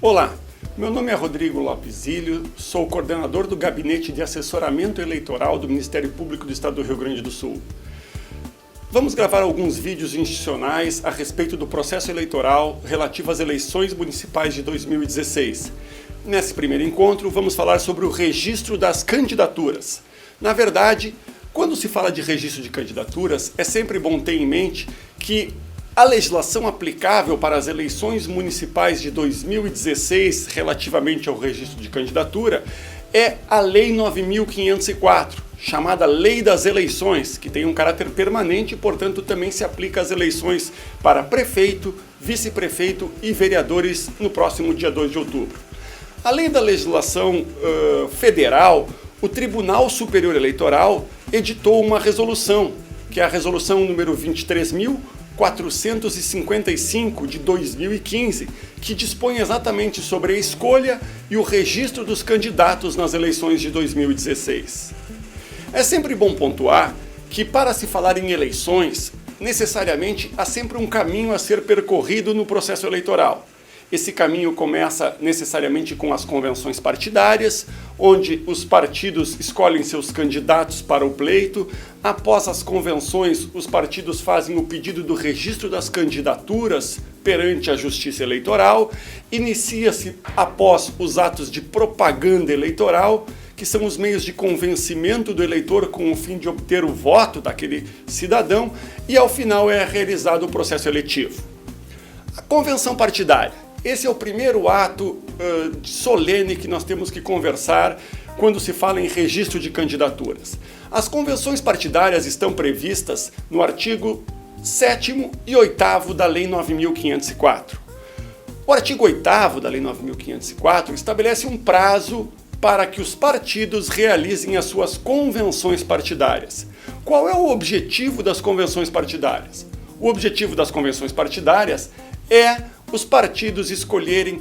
Olá, meu nome é Rodrigo Lopes Ilho, sou coordenador do Gabinete de Assessoramento Eleitoral do Ministério Público do Estado do Rio Grande do Sul. Vamos gravar alguns vídeos institucionais a respeito do processo eleitoral relativo às eleições municipais de 2016. Nesse primeiro encontro, vamos falar sobre o registro das candidaturas. Na verdade, quando se fala de registro de candidaturas, é sempre bom ter em mente que a legislação aplicável para as eleições municipais de 2016, relativamente ao registro de candidatura, é a Lei 9.504, chamada Lei das Eleições, que tem um caráter permanente e, portanto, também se aplica às eleições para prefeito, vice-prefeito e vereadores no próximo dia 2 de outubro. Além da legislação federal, o Tribunal Superior Eleitoral editou uma resolução, que é a resolução número 23.455 de 2015, que dispõe exatamente sobre a escolha e o registro dos candidatos nas eleições de 2016. É sempre bom pontuar que, para se falar em eleições, necessariamente há sempre um caminho a ser percorrido no processo eleitoral. Esse caminho começa necessariamente com as convenções partidárias, onde os partidos escolhem seus candidatos para o pleito. Após as convenções, os partidos fazem o pedido do registro das candidaturas perante a Justiça Eleitoral. Inicia-se após os atos de propaganda eleitoral, que são os meios de convencimento do eleitor com o fim de obter o voto daquele cidadão, e ao final é realizado o processo eletivo. A convenção partidária. Esse é o primeiro ato solene que nós temos que conversar quando se fala em registro de candidaturas. As convenções partidárias estão previstas no artigo 7º e 8º da Lei 9.504. O artigo 8º da Lei 9.504 estabelece um prazo para que os partidos realizem as suas convenções partidárias. Qual é o objetivo das convenções partidárias? O objetivo das convenções partidárias é os partidos escolherem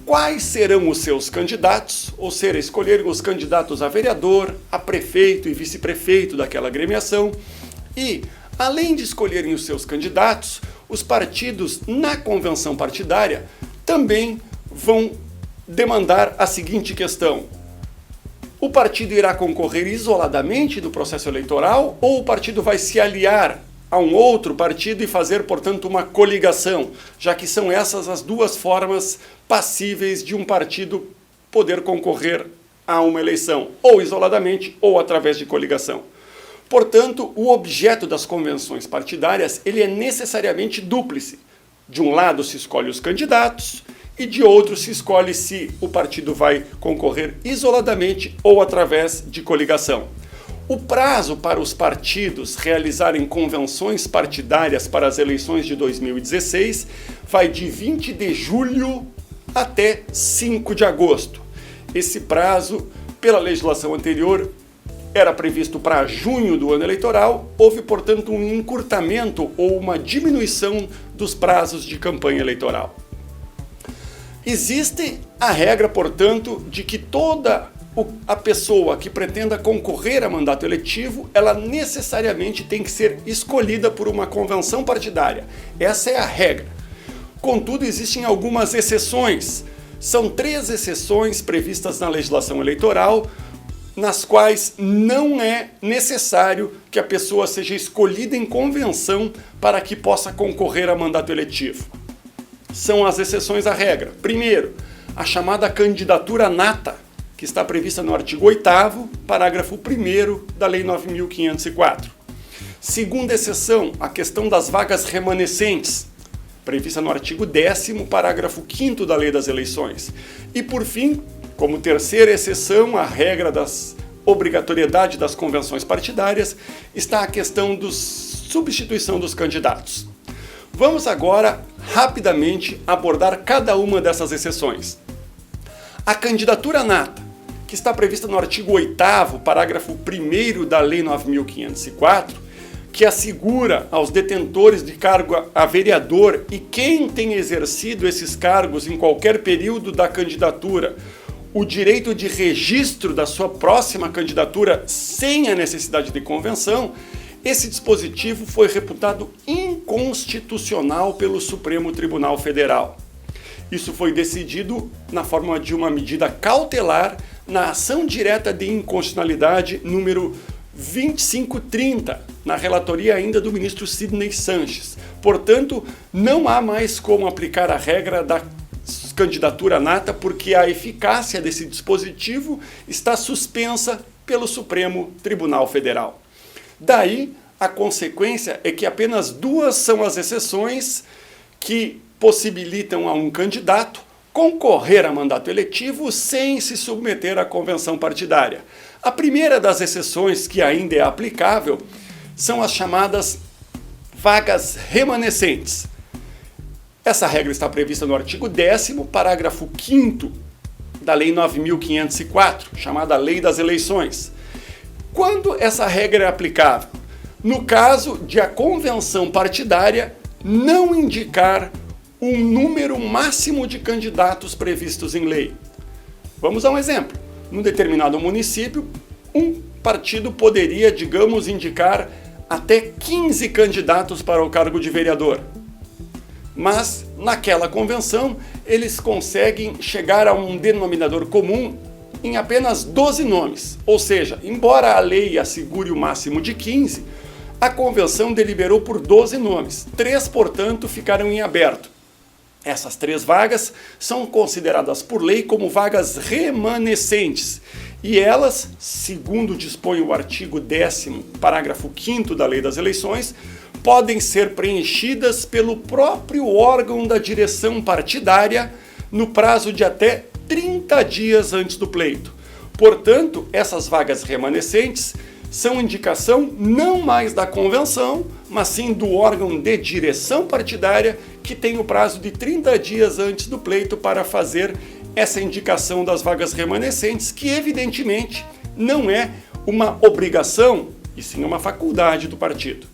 quais serão os seus candidatos, ou seja, escolherem os candidatos a vereador, a prefeito e vice-prefeito daquela agremiação. E, além de escolherem os seus candidatos, os partidos na convenção partidária também vão demandar a seguinte questão: o partido irá concorrer isoladamente no processo eleitoral ou o partido vai se aliar a um outro partido e fazer, portanto, uma coligação, já que são essas as duas formas passíveis de um partido poder concorrer a uma eleição, ou isoladamente ou através de coligação. Portanto, o objeto das convenções partidárias ele é necessariamente dúplice. De um lado se escolhe os candidatos e de outro se escolhe se o partido vai concorrer isoladamente ou através de coligação. O prazo para os partidos realizarem convenções partidárias para as eleições de 2016 vai de 20 de julho até 5 de agosto. Esse prazo, pela legislação anterior, era previsto para junho do ano eleitoral. Houve, portanto, um encurtamento ou uma diminuição dos prazos de campanha eleitoral. Existe a regra, portanto, de que toda a pessoa que pretenda concorrer a mandato eletivo, ela necessariamente tem que ser escolhida por uma convenção partidária. Essa é a regra. Contudo, existem algumas exceções. São 3 exceções previstas na legislação eleitoral, nas quais não é necessário que a pessoa seja escolhida em convenção para que possa concorrer a mandato eletivo. São as exceções à regra. Primeiro, a chamada candidatura nata, que está prevista no artigo 8º, parágrafo 1º da Lei 9.504. Segunda exceção, a questão das vagas remanescentes, prevista no artigo 10º, parágrafo 5º da Lei das Eleições. E, por fim, como terceira exceção à regra da obrigatoriedade das convenções partidárias, está a questão da substituição dos candidatos. Vamos agora, rapidamente, abordar cada uma dessas exceções. A candidatura nata, que está prevista no artigo 8º, parágrafo 1º da Lei 9.504, que assegura aos detentores de cargo a vereador e quem tem exercido esses cargos em qualquer período da candidatura o direito de registro da sua próxima candidatura sem a necessidade de convenção, esse dispositivo foi reputado inconstitucional pelo Supremo Tribunal Federal. Isso foi decidido na forma de uma medida cautelar na ação direta de inconstitucionalidade número 2530, na relatoria ainda do ministro Sidney Sanches. Portanto, não há mais como aplicar a regra da candidatura nata, porque a eficácia desse dispositivo está suspensa pelo Supremo Tribunal Federal. Daí, a consequência é que apenas 2 são as exceções que possibilitam a um candidato concorrer a mandato eletivo sem se submeter à convenção partidária. A primeira das exceções que ainda é aplicável são as chamadas vagas remanescentes. Essa regra está prevista no artigo 10º, parágrafo 5º da Lei 9.504, chamada Lei das Eleições. Quando essa regra é aplicável? No caso de a convenção partidária não indicar um número máximo de candidatos previstos em lei. Vamos a um exemplo. Num determinado município, um partido poderia, digamos, indicar até 15 candidatos para o cargo de vereador. Mas, naquela convenção, eles conseguem chegar a um denominador comum em apenas 12 nomes. Ou seja, embora a lei assegure o máximo de 15, a convenção deliberou por 12 nomes. 3, portanto, ficaram em aberto. Essas 3 vagas são consideradas por lei como vagas remanescentes. E elas, segundo dispõe o artigo 10º, parágrafo 5º da Lei das Eleições, podem ser preenchidas pelo próprio órgão da direção partidária no prazo de até 30 dias antes do pleito. Portanto, essas vagas remanescentes são indicação não mais da convenção, mas sim do órgão de direção partidária, que tem o prazo de 30 dias antes do pleito para fazer essa indicação das vagas remanescentes, que evidentemente não é uma obrigação, e sim uma faculdade do partido.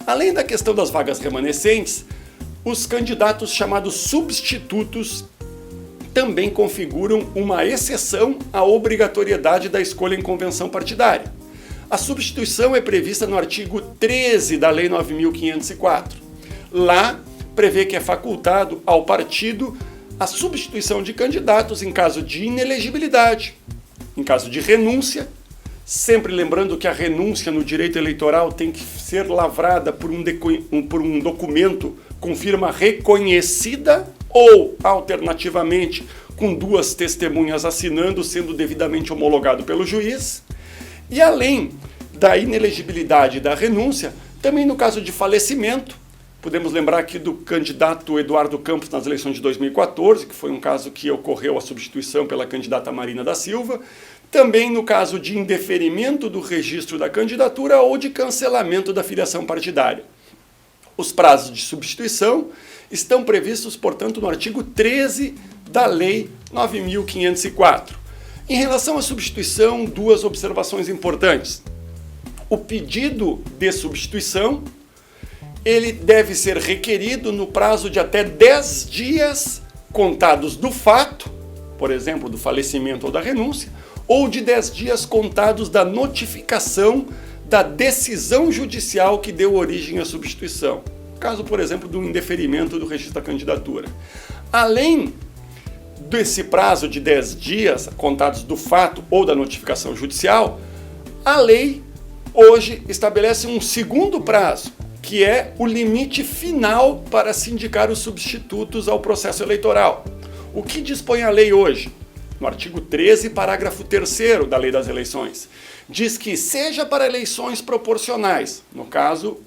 Além da questão das vagas remanescentes, os candidatos chamados substitutos também configuram uma exceção à obrigatoriedade da escolha em convenção partidária. A substituição é prevista no artigo 13 da Lei 9.504. Lá, prevê que é facultado ao partido a substituição de candidatos em caso de inelegibilidade, em caso de renúncia, sempre lembrando que a renúncia no direito eleitoral tem que ser lavrada por um documento com firma reconhecida ou, alternativamente, com 2 testemunhas assinando, sendo devidamente homologado pelo juiz. E além da inelegibilidade e da renúncia, também no caso de falecimento, podemos lembrar aqui do candidato Eduardo Campos nas eleições de 2014, que foi um caso que ocorreu a substituição pela candidata Marina da Silva, também no caso de indeferimento do registro da candidatura ou de cancelamento da filiação partidária. Os prazos de substituição estão previstos, portanto, no artigo 13 da Lei 9.504. Em relação à substituição, 2 observações importantes. O pedido de substituição, ele deve ser requerido no prazo de até 10 dias contados do fato, por exemplo, do falecimento ou da renúncia, ou de 10 dias contados da notificação da decisão judicial que deu origem à substituição. Caso, por exemplo, do indeferimento do registro da candidatura. Além desse prazo de 10 dias contados do fato ou da notificação judicial, a lei hoje estabelece um segundo prazo, que é o limite final para se indicar os substitutos ao processo eleitoral. O que dispõe a lei hoje? No artigo 13, parágrafo 3º da Lei das Eleições, diz que seja para eleições proporcionais, no caso,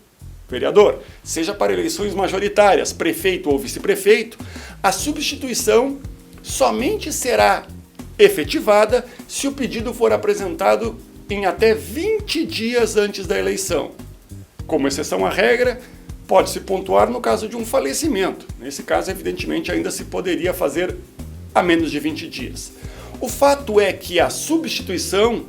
vereador, seja para eleições majoritárias, prefeito ou vice-prefeito, a substituição somente será efetivada se o pedido for apresentado em até 20 dias antes da eleição. Como exceção à regra, pode-se pontuar no caso de um falecimento. Nesse caso, evidentemente, ainda se poderia fazer a menos de 20 dias. O fato é que a substituição,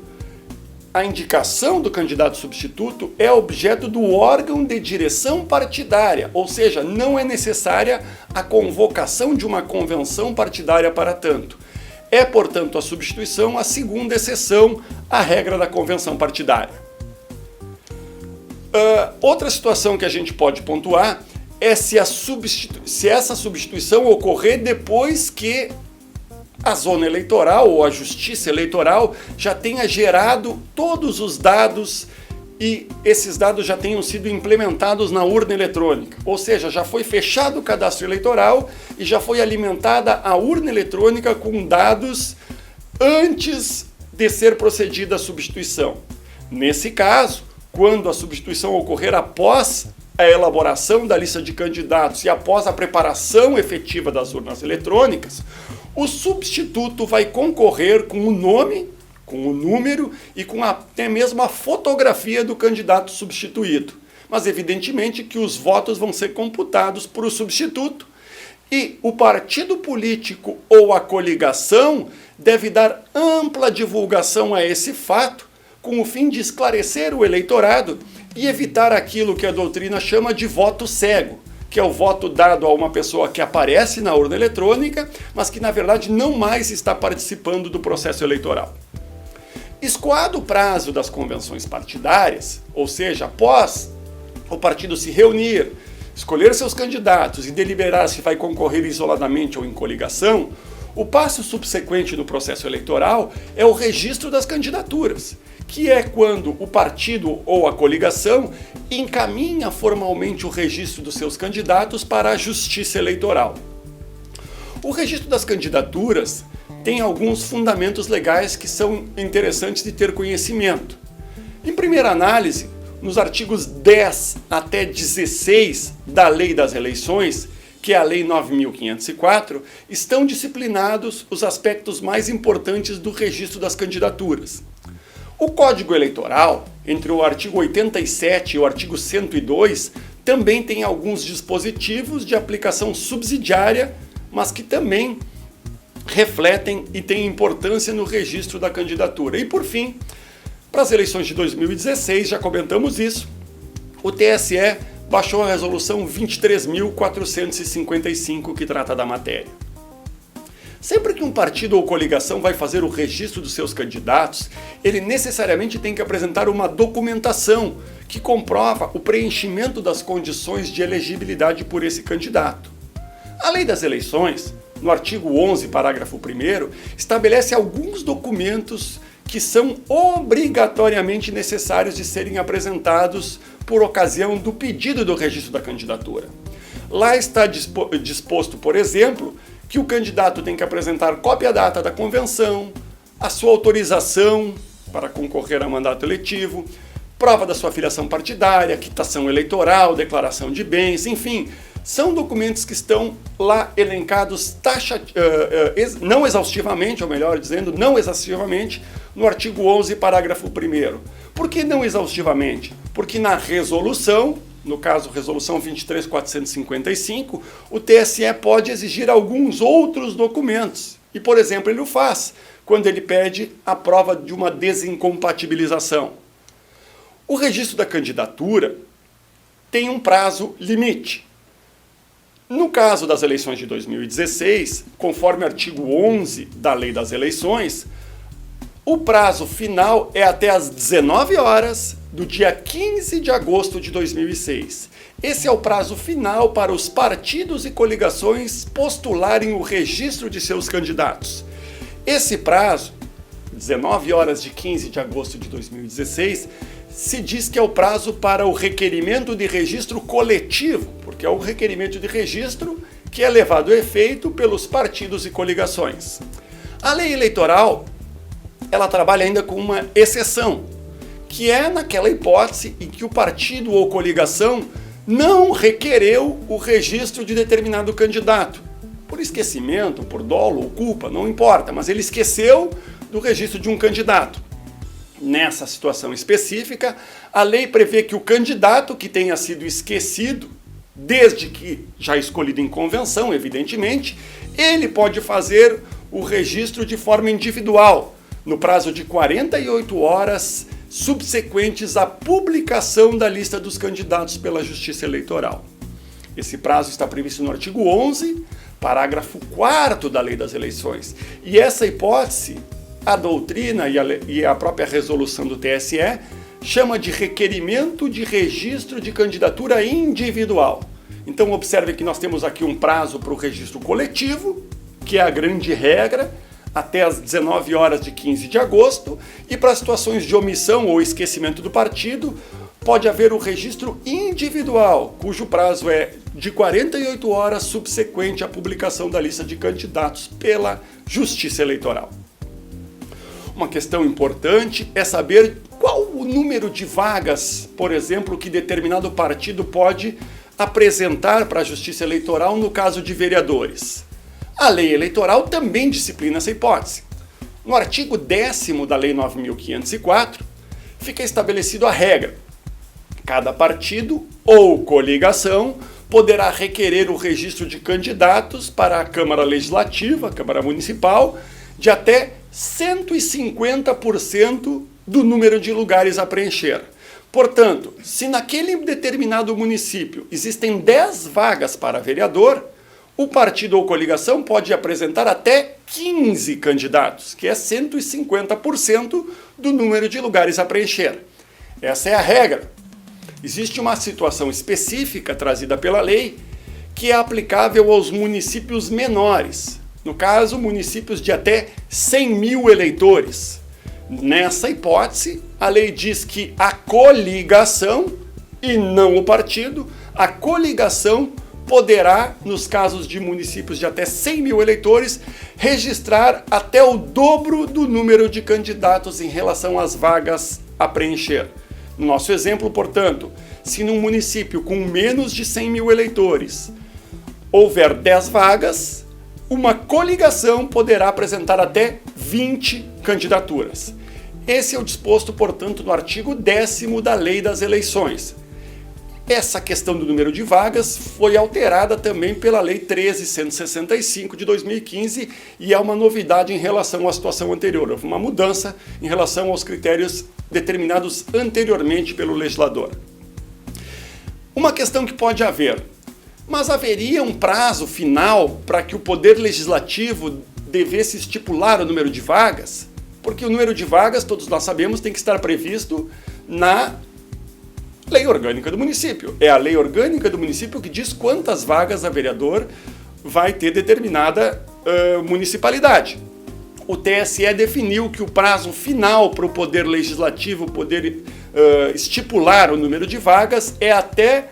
a indicação do candidato substituto é objeto do órgão de direção partidária, ou seja, não é necessária a convocação de uma convenção partidária para tanto. É, portanto, a substituição a segunda exceção à regra da convenção partidária. Outra situação que a gente pode pontuar é se essa substituição ocorrer depois que a zona eleitoral ou a justiça eleitoral já tenha gerado todos os dados e esses dados já tenham sido implementados na urna eletrônica. Ou seja, já foi fechado o cadastro eleitoral e já foi alimentada a urna eletrônica com dados antes de ser procedida a substituição. Nesse caso, quando a substituição ocorrer após a elaboração da lista de candidatos e após a preparação efetiva das urnas eletrônicas, o substituto vai concorrer com o nome, com o número e com até mesmo a fotografia do candidato substituído. Mas evidentemente que os votos vão ser computados por o substituto e o partido político ou a coligação deve dar ampla divulgação a esse fato com o fim de esclarecer o eleitorado e evitar aquilo que a doutrina chama de voto cego, que é o voto dado a uma pessoa que aparece na urna eletrônica, mas que na verdade não mais está participando do processo eleitoral. Escoado o prazo das convenções partidárias, ou seja, após o partido se reunir, escolher seus candidatos e deliberar se vai concorrer isoladamente ou em coligação, o passo subsequente no processo eleitoral é o registro das candidaturas, que é quando o partido ou a coligação encaminha formalmente o registro dos seus candidatos para a Justiça Eleitoral. O registro das candidaturas tem alguns fundamentos legais que são interessantes de ter conhecimento. Em primeira análise, nos artigos 10 até 16 da Lei das Eleições, que é a Lei 9.504, estão disciplinados os aspectos mais importantes do registro das candidaturas. O Código Eleitoral, entre o artigo 87 e o artigo 102, também tem alguns dispositivos de aplicação subsidiária, mas que também refletem e têm importância no registro da candidatura. E por fim, para as eleições de 2016, já comentamos isso, o TSE baixou a resolução 23.455 que trata da matéria. Sempre que um partido ou coligação vai fazer o registro dos seus candidatos, ele necessariamente tem que apresentar uma documentação que comprova o preenchimento das condições de elegibilidade por esse candidato. A Lei das Eleições, no artigo 11, parágrafo 1º, estabelece alguns documentos que são obrigatoriamente necessários de serem apresentados por ocasião do pedido do registro da candidatura. Lá está disposto, por exemplo, que o candidato tem que apresentar cópia da ata da convenção, a sua autorização para concorrer a mandato eletivo, prova da sua filiação partidária, quitação eleitoral, declaração de bens, enfim, são documentos que estão lá elencados não exaustivamente, ou melhor dizendo, não exaustivamente, no artigo 11, parágrafo 1º. Por que não exaustivamente? Porque na resolução, no caso resolução 23.455, o TSE pode exigir alguns outros documentos. E, por exemplo, ele o faz quando ele pede a prova de uma desincompatibilização. O registro da candidatura tem um prazo limite. No caso das eleições de 2016, conforme o artigo 11 da Lei das Eleições, o prazo final é até às 19 horas do dia 15 de agosto de 2006. Esse é o prazo final para os partidos e coligações postularem o registro de seus candidatos. Esse prazo, 19 horas de 15 de agosto de 2016, se diz que é o prazo para o requerimento de registro coletivo, porque é o requerimento de registro que é levado a efeito pelos partidos e coligações. A lei eleitoral, ela trabalha ainda com uma exceção, que é naquela hipótese em que o partido ou coligação não requereu o registro de determinado candidato. Por esquecimento, por dolo ou culpa, não importa, mas ele esqueceu do registro de um candidato. Nessa situação específica, a lei prevê que o candidato que tenha sido esquecido, desde que já escolhido em convenção, evidentemente, ele pode fazer o registro de forma individual, no prazo de 48 horas subsequentes à publicação da lista dos candidatos pela Justiça Eleitoral. Esse prazo está previsto no artigo 11, parágrafo 4º da Lei das Eleições. E essa hipótese, a doutrina e a própria resolução do TSE chama de requerimento de registro de candidatura individual. Então observe que nós temos aqui um prazo para o registro coletivo, que é a grande regra, até às 19 horas de 15 de agosto, e para situações de omissão ou esquecimento do partido, pode haver o registro individual, cujo prazo é de 48 horas subsequente à publicação da lista de candidatos pela Justiça Eleitoral. Uma questão importante é saber qual o número de vagas, por exemplo, que determinado partido pode apresentar para a Justiça Eleitoral no caso de vereadores. A lei eleitoral também disciplina essa hipótese. No artigo 10º da Lei 9.504, fica estabelecido a regra. Cada partido ou coligação poderá requerer o registro de candidatos para a Câmara Legislativa, a Câmara Municipal, de até 150% do número de lugares a preencher. Portanto, se naquele determinado município existem 10 vagas para vereador, o partido ou coligação pode apresentar até 15 candidatos, que é 150% do número de lugares a preencher. Essa é a regra. Existe uma situação específica trazida pela lei que é aplicável aos municípios menores, no caso, municípios de até 100 mil eleitores. Nessa hipótese, a lei diz que a coligação, e não o partido, a coligação poderá, nos casos de municípios de até 100 mil eleitores, registrar até o dobro do número de candidatos em relação às vagas a preencher. No nosso exemplo, portanto, se num município com menos de 100 mil eleitores houver 10 vagas, uma coligação poderá apresentar até 20 candidaturas. Esse é o disposto, portanto, no artigo 10º da Lei das Eleições. Essa questão do número de vagas foi alterada também pela Lei 13.165 de 2015 e é uma novidade em relação à situação anterior. Houve uma mudança em relação aos critérios determinados anteriormente pelo legislador. Uma questão que pode haver: mas haveria um prazo final para que o Poder Legislativo devesse estipular o número de vagas? Porque o número de vagas, todos nós sabemos, tem que estar previsto na Lei Orgânica do Município. É a Lei Orgânica do Município que diz quantas vagas a vereador vai ter determinada municipalidade. O TSE definiu que o prazo final para o Poder Legislativo poder estipular o número de vagas é até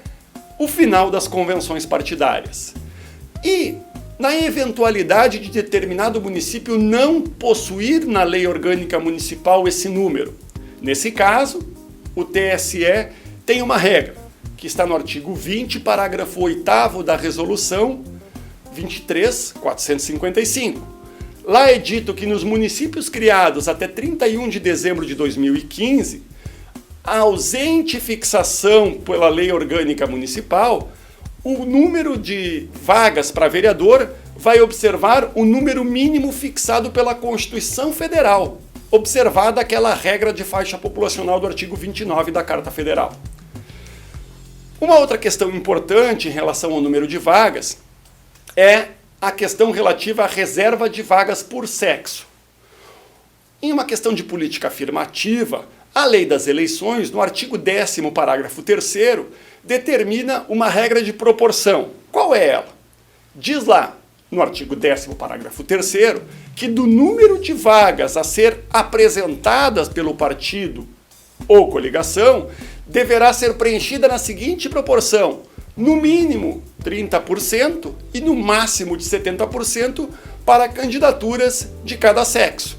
o final das convenções partidárias. E, na eventualidade de determinado município não possuir na Lei Orgânica Municipal esse número, nesse caso, o TSE tem uma regra, que está no artigo 20, parágrafo 8º da Resolução 23.455. Lá é dito que nos municípios criados até 31 de dezembro de 2015, ausente fixação pela Lei Orgânica Municipal, o número de vagas para vereador vai observar o número mínimo fixado pela Constituição Federal, observada aquela regra de faixa populacional do artigo 29 da Carta Federal. Uma outra questão importante em relação ao número de vagas é a questão relativa à reserva de vagas por sexo. Em uma questão de política afirmativa, a Lei das Eleições, no artigo 10º, parágrafo 3º, determina uma regra de proporção. Qual é ela? Diz lá, no artigo 10º, parágrafo 3º, que do número de vagas a ser apresentadas pelo partido ou coligação, deverá ser preenchida na seguinte proporção: no mínimo 30% e no máximo de 70% para candidaturas de cada sexo.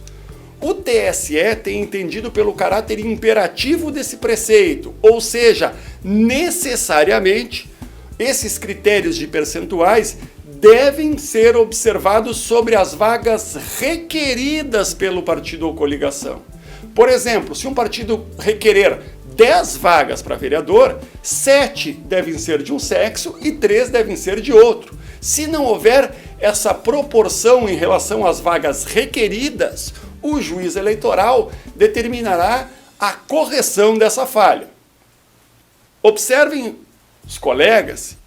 O TSE tem entendido pelo caráter imperativo desse preceito, ou seja, necessariamente, esses critérios de percentuais devem ser observados sobre as vagas requeridas pelo partido ou coligação. Por exemplo, se um partido requerer 10 vagas para vereador, 7 devem ser de um sexo e 3 devem ser de outro. Se não houver essa proporção em relação às vagas requeridas, o juiz eleitoral determinará a correção dessa falha. Observem, os colegas,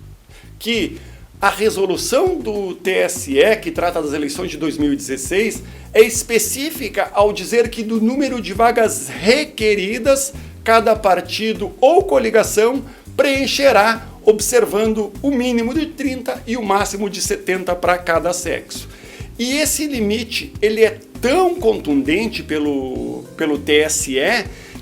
que a resolução do TSE, que trata das eleições de 2016, é específica ao dizer que do número de vagas requeridas, cada partido ou coligação preencherá observando o mínimo de 30 e o máximo de 70 para cada sexo. E esse limite ele é tão contundente pelo TSE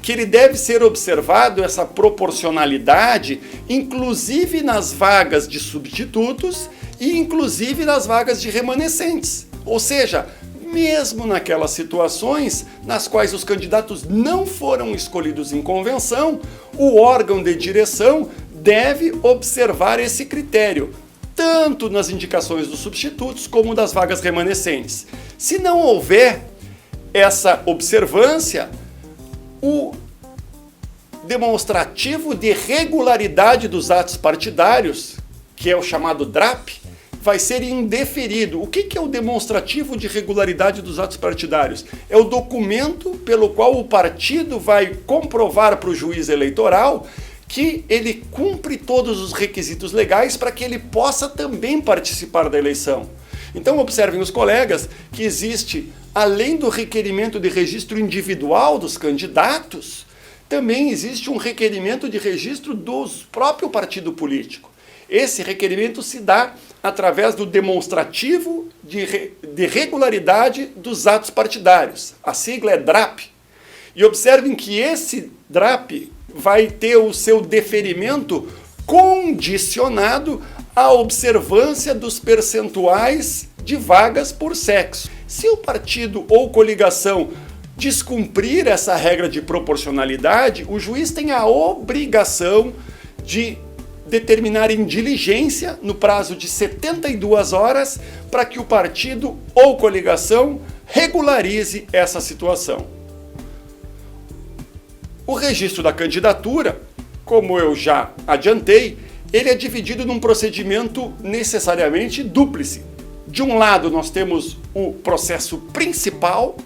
que ele deve ser observado, essa proporcionalidade, inclusive nas vagas de substitutos e inclusive nas vagas de remanescentes. Ou seja, mesmo naquelas situações nas quais os candidatos não foram escolhidos em convenção, o órgão de direção deve observar esse critério, tanto nas indicações dos substitutos como das vagas remanescentes. Se não houver essa observância, o demonstrativo de regularidade dos atos partidários, que é o chamado DRAP, vai ser indeferido. O que é o demonstrativo de regularidade dos atos partidários? É o documento pelo qual o partido vai comprovar para o juiz eleitoral que ele cumpre todos os requisitos legais para que ele possa também participar da eleição. Então observem os colegas que existe, além do requerimento de registro individual dos candidatos, também existe um requerimento de registro do próprio partido político. Esse requerimento se dá através do demonstrativo de regularidade dos atos partidários. A sigla é DRAP. E observem que esse DRAP vai ter o seu deferimento condicionado à observância dos percentuais de vagas por sexo. Se o partido ou coligação descumprir essa regra de proporcionalidade, o juiz tem a obrigação de determinar em diligência, no prazo de 72 horas, para que o partido ou coligação regularize essa situação. O registro da candidatura, como eu já adiantei, ele é dividido num procedimento necessariamente dúplice. De um lado, nós temos o processo principal,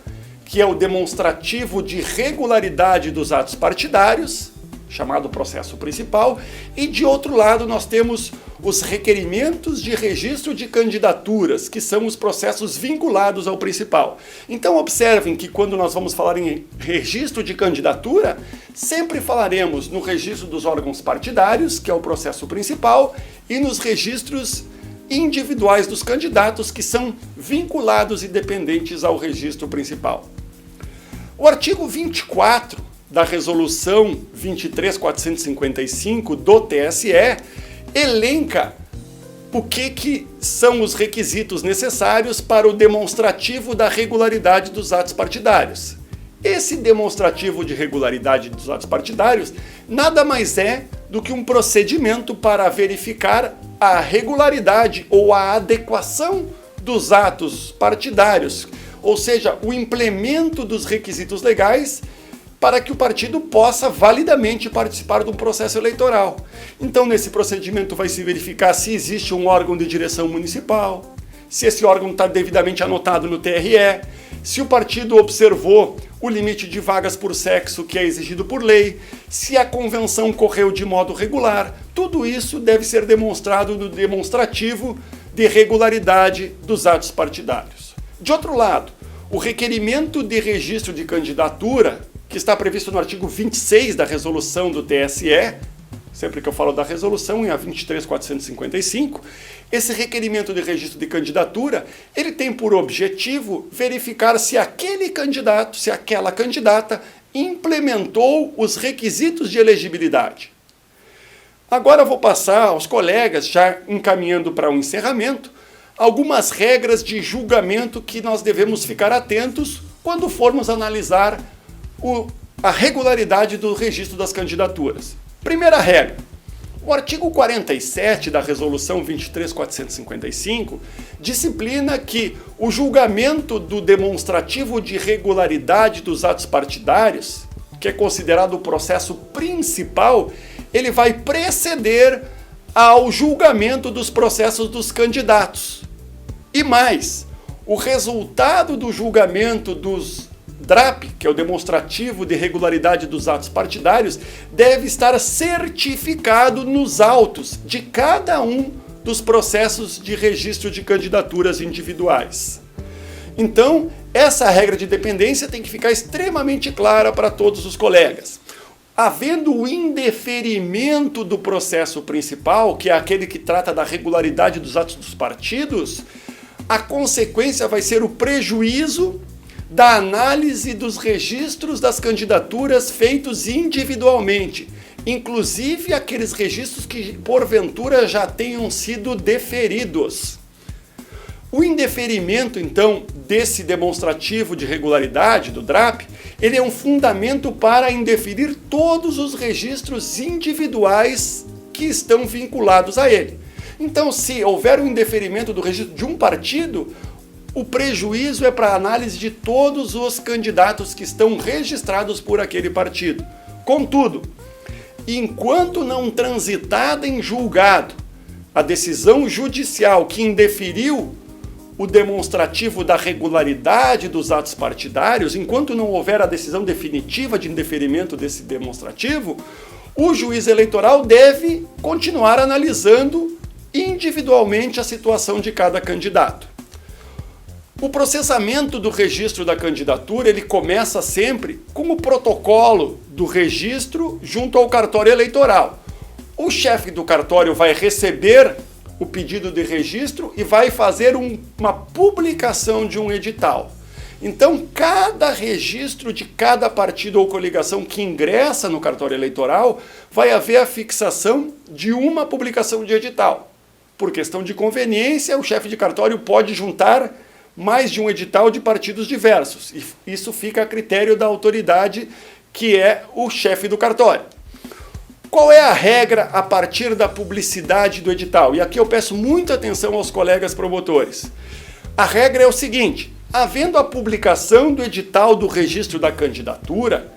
que é o demonstrativo de regularidade dos atos partidários, chamado processo principal, e de outro lado nós temos os requerimentos de registro de candidaturas, que são os processos vinculados ao principal. Então observem que quando nós vamos falar em registro de candidatura, sempre falaremos no registro dos órgãos partidários, que é o processo principal, e nos registros individuais dos candidatos, que são vinculados e dependentes ao registro principal. O artigo 24 da Resolução 23.455 do TSE elenca o que são os requisitos necessários para o demonstrativo da regularidade dos atos partidários. Esse demonstrativo de regularidade dos atos partidários nada mais é do que um procedimento para verificar a regularidade ou a adequação dos atos partidários, ou seja, o implemento dos requisitos legais para que o partido possa validamente participar de um processo eleitoral. Então, nesse procedimento vai se verificar se existe um órgão de direção municipal, se esse órgão está devidamente anotado no TRE, se o partido observou o limite de vagas por sexo que é exigido por lei, se a convenção correu de modo regular. Tudo isso deve ser demonstrado no demonstrativo de regularidade dos atos partidários. De outro lado, o requerimento de registro de candidatura, que está previsto no artigo 26 da resolução do TSE, sempre que eu falo da resolução, é a 23.455, esse requerimento de registro de candidatura, ele tem por objetivo verificar se aquele candidato, se aquela candidata implementou os requisitos de elegibilidade. Agora eu vou passar aos colegas, já encaminhando para o encerramento, algumas regras de julgamento que nós devemos ficar atentos quando formos analisar a regularidade do registro das candidaturas. Primeira regra, o artigo 47 da Resolução 23.455 disciplina que o julgamento do demonstrativo de regularidade dos atos partidários, que é considerado o processo principal, ele vai preceder ao julgamento dos processos dos candidatos. E mais, o resultado do julgamento dos DRAP, que é o demonstrativo de regularidade dos atos partidários, deve estar certificado nos autos de cada um dos processos de registro de candidaturas individuais. Então, essa regra de dependência tem que ficar extremamente clara para todos os colegas. havendo o indeferimento do processo principal, que é aquele que trata da regularidade dos atos dos partidos, a consequência vai ser o prejuízo da análise dos registros das candidaturas feitos individualmente, inclusive aqueles registros que porventura já tenham sido deferidos. O indeferimento, então, desse demonstrativo de regularidade do DRAP, ele é um fundamento para indeferir todos os registros individuais que estão vinculados a ele. Então, se houver um indeferimento do registro de um partido, o prejuízo é para a análise de todos os candidatos que estão registrados por aquele partido. Contudo, enquanto não transitada em julgado a decisão judicial que indeferiu o demonstrativo da regularidade dos atos partidários, enquanto não houver a decisão definitiva de indeferimento desse demonstrativo, o juiz eleitoral deve continuar analisando individualmente a situação de cada candidato. O processamento do registro da candidatura, ele começa sempre com o protocolo do registro junto ao cartório eleitoral. O chefe do cartório vai receber o pedido de registro e vai fazer uma publicação de um edital. Então, cada registro de cada partido ou coligação que ingressa no cartório eleitoral vai haver a fixação de uma publicação de edital. Por questão de conveniência, o chefe de cartório pode juntar mais de um edital de partidos diversos. E isso fica a critério da autoridade, que é o chefe do cartório. Qual é a regra a partir da publicidade do edital? E aqui eu peço muita atenção aos colegas promotores. A regra é o seguinte: havendo a publicação do edital do registro da candidatura,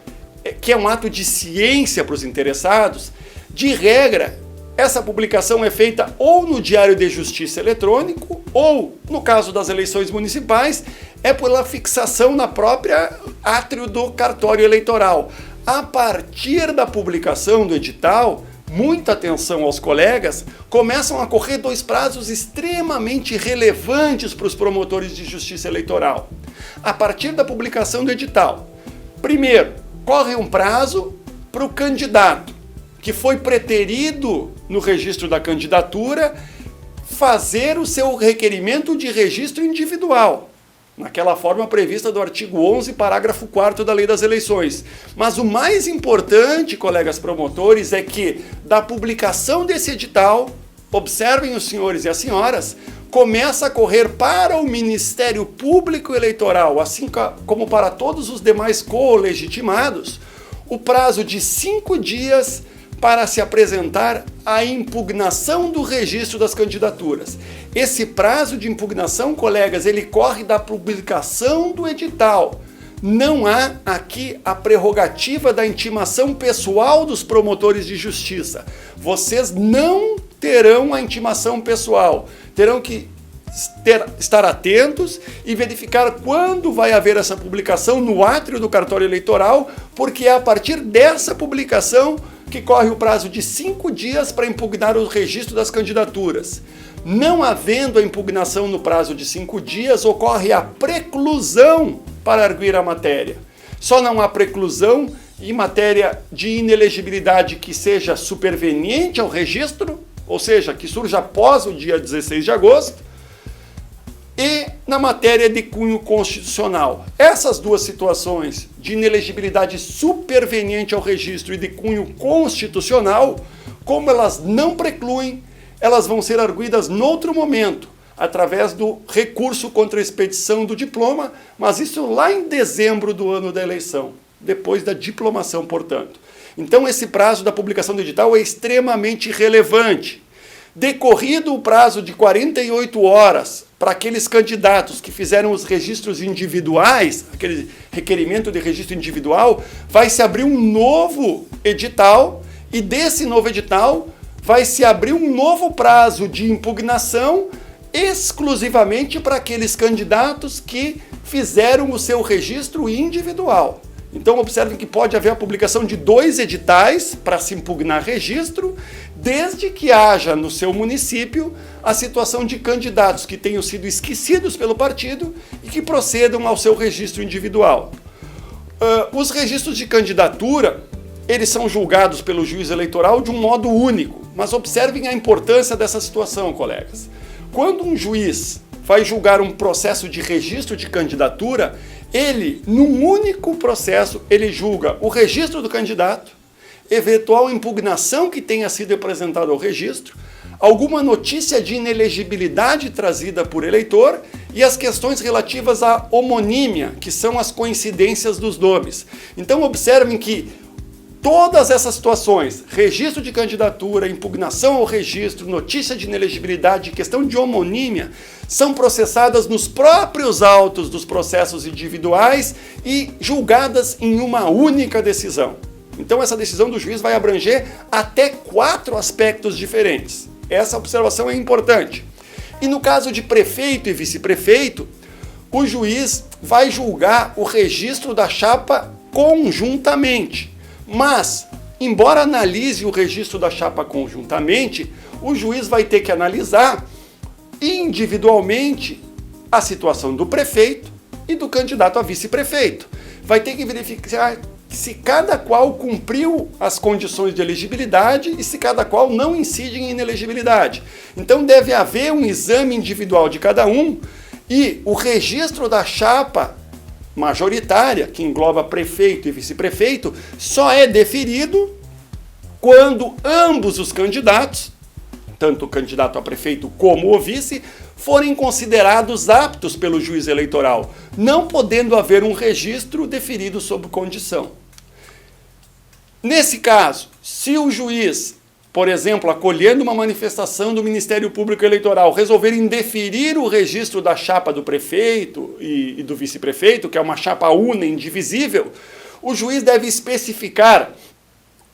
que é um ato de ciência para os interessados, de regra, essa publicação é feita ou no Diário de Justiça eletrônico, ou, no caso das eleições municipais, é pela fixação na própria átrio do cartório eleitoral. A partir da publicação do edital, muita atenção aos colegas, começam a correr dois prazos extremamente relevantes para os promotores de justiça eleitoral. A partir da publicação do edital, primeiro, corre um prazo para o candidato que foi preterido no registro da candidatura fazer o seu requerimento de registro individual, naquela forma prevista do artigo 11, parágrafo 4º da Lei das Eleições. Mas o mais importante, colegas promotores, é que da publicação desse edital, observem os senhores e as senhoras, começa a correr para o Ministério Público Eleitoral, assim como para todos os demais co-legitimados, o prazo de 5 dias para se apresentar a impugnação do registro das candidaturas. Esse prazo de impugnação, colegas, ele corre da publicação do edital. Não há aqui a prerrogativa da intimação pessoal dos promotores de justiça. Vocês não terão a intimação pessoal. Terão que estar atentos e verificar quando vai haver essa publicação no átrio do cartório eleitoral, porque é a partir dessa publicação que corre o prazo de 5 dias para impugnar o registro das candidaturas. Não havendo a impugnação no prazo de 5 dias, ocorre a preclusão para arguir a matéria. Só não há preclusão em matéria de inelegibilidade que seja superveniente ao registro, ou seja, que surja após o dia 16 de agosto, e na matéria de cunho constitucional. Essas duas situações, de inelegibilidade superveniente ao registro e de cunho constitucional, como elas não precluem, elas vão ser arguidas noutro momento, através do recurso contra a expedição do diploma, mas isso lá em dezembro do ano da eleição, depois da diplomação, portanto. Então esse prazo da publicação do edital é extremamente relevante. Decorrido o prazo de 48 horas para aqueles candidatos que fizeram os registros individuais, aquele requerimento de registro individual, vai se abrir um novo edital e desse novo edital vai se abrir um novo prazo de impugnação exclusivamente para aqueles candidatos que fizeram o seu registro individual. Então observem que pode haver a publicação de 2 editais para se impugnar registro, desde que haja no seu município a situação de candidatos que tenham sido esquecidos pelo partido e que procedam ao seu registro individual. Os registros de candidatura eles são julgados pelo juiz eleitoral de um modo único. Mas observem a importância dessa situação, colegas. Quando um juiz vai julgar um processo de registro de candidatura, ele, num único processo, ele julga o registro do candidato, eventual impugnação que tenha sido apresentada ao registro, alguma notícia de inelegibilidade trazida por eleitor e as questões relativas à homonímia, que são as coincidências dos nomes. Então observem que todas essas situações, registro de candidatura, impugnação ao registro, notícia de inelegibilidade, questão de homonímia, são processadas nos próprios autos dos processos individuais e julgadas em uma única decisão. Então essa decisão do juiz vai abranger até 4 aspectos diferentes. Essa observação é importante. E no caso de prefeito e vice-prefeito, o juiz vai julgar o registro da chapa conjuntamente. Mas, embora analise o registro da chapa conjuntamente, o juiz vai ter que analisar individualmente a situação do prefeito e do candidato a vice-prefeito. Vai ter que verificar se cada qual cumpriu as condições de elegibilidade e se cada qual não incide em inelegibilidade. Então deve haver um exame individual de cada um e o registro da chapa majoritária, que engloba prefeito e vice-prefeito, só é deferido quando ambos os candidatos, tanto o candidato a prefeito como o vice, forem considerados aptos pelo juiz eleitoral, não podendo haver um registro deferido sob condição. Nesse caso, se o juiz, por exemplo, acolhendo uma manifestação do Ministério Público Eleitoral, resolver indeferir o registro da chapa do prefeito e do vice-prefeito, que é uma chapa una, indivisível, o juiz deve especificar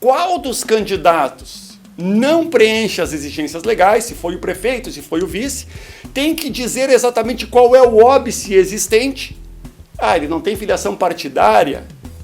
qual dos candidatos não preenche as exigências legais, se foi o prefeito, se foi o vice, tem que dizer exatamente qual é o óbice existente. Ele não tem filiação partidária,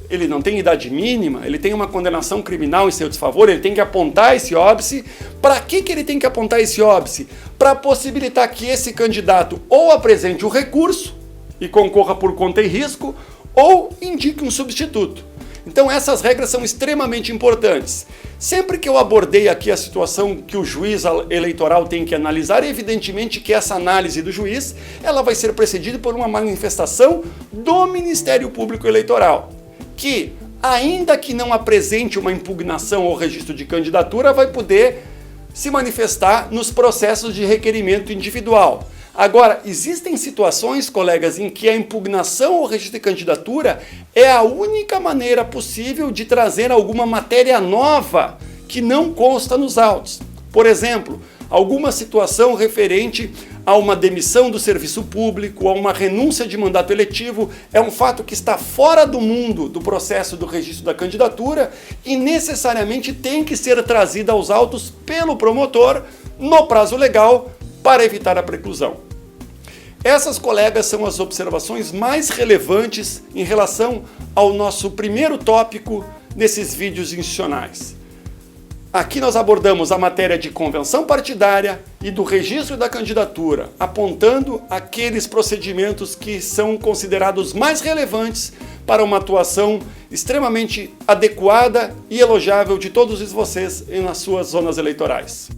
ele não tem idade mínima, ele tem uma condenação criminal em seu desfavor, ele tem que apontar esse óbice. Para que ele tem que apontar esse óbice? Para possibilitar que esse candidato ou apresente o recurso e concorra por conta e risco, ou indique um substituto. Então essas regras são extremamente importantes. Sempre que eu abordei aqui a situação que o juiz eleitoral tem que analisar, é evidentemente que essa análise do juiz ela vai ser precedida por uma manifestação do Ministério Público Eleitoral, que, ainda que não apresente uma impugnação ao registro de candidatura, vai poder se manifestar nos processos de requerimento individual. Agora, existem situações, colegas, em que a impugnação ao registro de candidatura é a única maneira possível de trazer alguma matéria nova que não consta nos autos. Por exemplo, alguma situação referente a uma demissão do serviço público, a uma renúncia de mandato eletivo, é um fato que está fora do mundo do processo do registro da candidatura e necessariamente tem que ser trazida aos autos pelo promotor no prazo legal para evitar a preclusão. Essas, colegas, são as observações mais relevantes em relação ao nosso primeiro tópico nesses vídeos institucionais. Aqui nós abordamos a matéria de convenção partidária e do registro da candidatura, apontando aqueles procedimentos que são considerados mais relevantes para uma atuação extremamente adequada e elogiável de todos vocês nas suas zonas eleitorais.